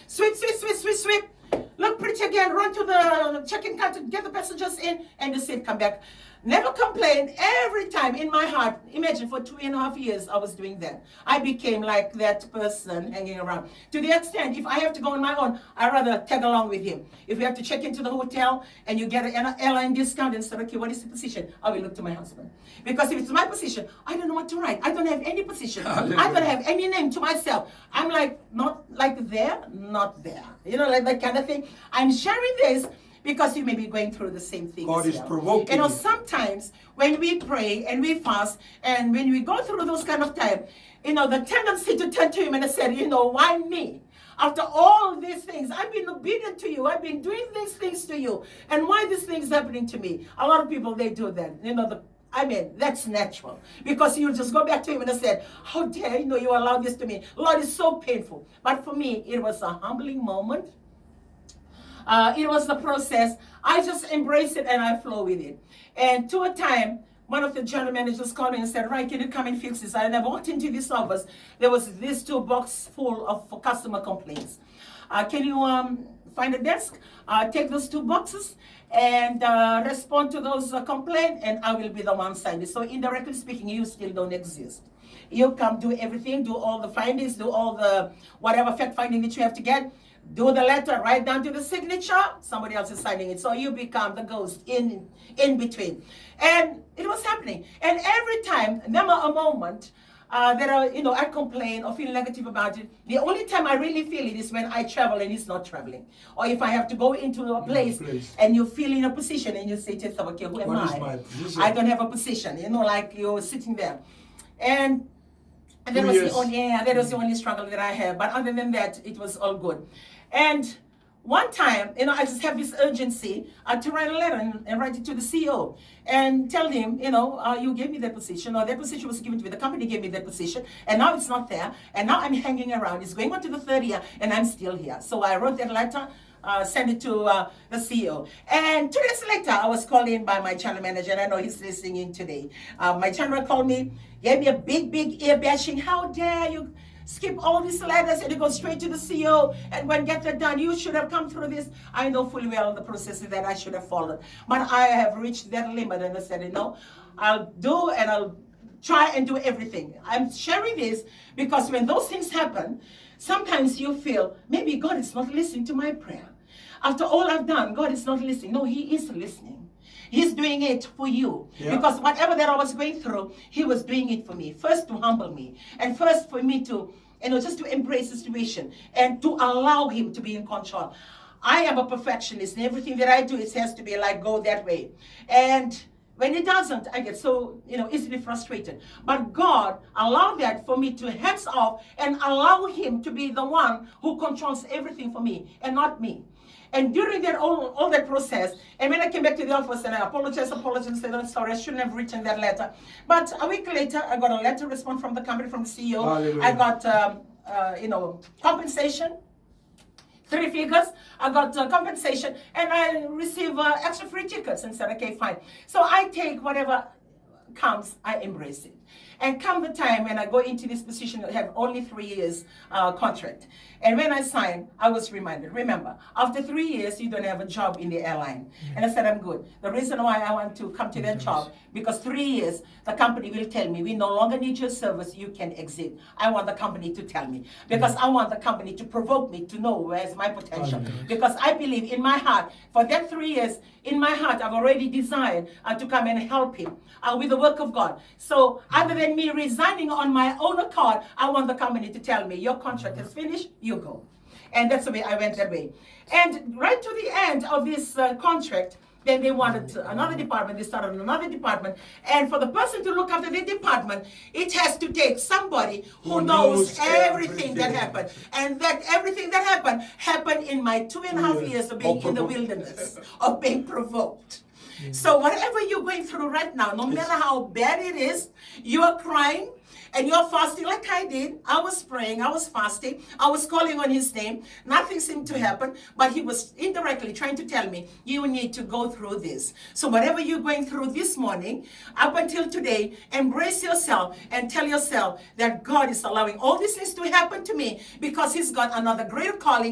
Sweep, sweep, sweep, sweep, sweep. Look pretty again, run to the check-in counter, get the passengers in, and the seat come back. Never complain. Every time in my heart, imagine for 2.5 years I was doing that. I became like that person hanging around. To the extent, if I have to go on my own, I'd rather tag along with him. If we have to check into the hotel and you get an airline discount and say, okay, what is the position? I will look to my husband. Because if it's my position, I don't know what to write. I don't have any position. I don't have any name to myself. I'm like, not like there, not there. You know, like that kind of thing. I'm sharing this because you may be going through the same thing. God is provoking. You know, sometimes when we pray and we fast and when we go through those kind of time, you know, the tendency to turn to him and say, you know, why me? After all these things, I've been obedient to you. I've been doing these things to you. And why these things happening to me? A lot of people, they do that. You know, that's natural. Because you just go back to him and say, how dare you allow this to me? Lord, it's so painful. But for me, it was a humbling moment. It was the process. I just embrace it and I flow with it. And to a time, one of the general managers called me and said, right, can you come and fix this? And I walked into this office. There was this 2 box full of customer complaints. Can you find a desk, take those 2 boxes and respond to those complaints, and I will be the one signing. So indirectly speaking, you still don't exist. You come do everything, do all the findings, do all the whatever fact finding that you have to get. Do the letter right down to the signature. Somebody else is signing it. So you become the ghost in between. And it was happening. And every time, never a moment, I complain or feel negative about it. The only time I really feel it is when I travel and it's not traveling. Or if I have to go into a place and you feel in a position and you say to yourself, okay, who am I? I don't have a position. Like you're sitting there. And that was the only struggle that I had. But other than that, it was all good. And one time, I just have this urgency to write a letter and write it to the CEO and tell him, you gave me that position, or that position was given to me. The company gave me that position, and now it's not there. And now I'm hanging around. It's going on to the 3rd year, and I'm still here. So I wrote that letter, sent it to the CEO. And 2 days later, I was called in by my channel manager, and I know he's listening in today. My channel called me, gave me a big ear bashing. How dare you skip all these letters and you go straight to the CEO, and when get that done, you should have come through this. I know fully well the processes that I should have followed. But I have reached that limit, and I said, I'll do and I'll try and do everything. I'm sharing this because when those things happen, sometimes you feel, maybe God is not listening to my prayer. After all I've done, God is not listening. No, He is listening. He's doing it for you. Yeah. Because whatever that I was going through, He was doing it for me. First to humble me. And first for me to, just to embrace the situation and to allow Him to be in control. I am a perfectionist, and everything that I do, it has to be like, go that way. And when it doesn't, I get so, easily frustrated. But God allowed that for me to hands off and allow Him to be the one who controls everything for me and not me. And during that all that process, and when I came back to the office and I apologized, said, I'm sorry, I shouldn't have written that letter. But a week later, I got a letter response from the company, from the CEO. Hallelujah. I got, compensation, 3 figures. I got compensation, and I receive extra free tickets and said, okay, fine. So I take whatever comes, I embrace it. And come the time when I go into this position, I have only 3 years contract. And when I signed, I was reminded, remember, after 3 years, you don't have a job in the airline. Mm-hmm. And I said, I'm good. The reason why I want to come to that job, because 3 years, the company will tell me, we no longer need your service, you can exit. I want the company to tell me. Because I want the company to provoke me to know where's my potential. Because I believe in my heart, for that 3 years, in my heart, I've already desired to come and help Him with the work of God. So other than me resigning on my own accord, I want the company to tell me, your contract is finished, you go. And that's the way I went that way. And right to the end of this contract, then they wanted another department. They started another department. And for the person to look after the department, it has to take somebody who knows everything that happened. And that everything that happened in my 2.5 years of being in the wilderness, of being provoked. So whatever you're going through right now, no matter how bad it is, you are crying, and you're fasting like I did. I was praying, I was fasting, I was calling on his name. Nothing seemed to happen, but he was indirectly trying to tell me, you need to go through this. So whatever you're going through this morning, up until today, embrace yourself and tell yourself that God is allowing all these things to happen to me because he's got another greater calling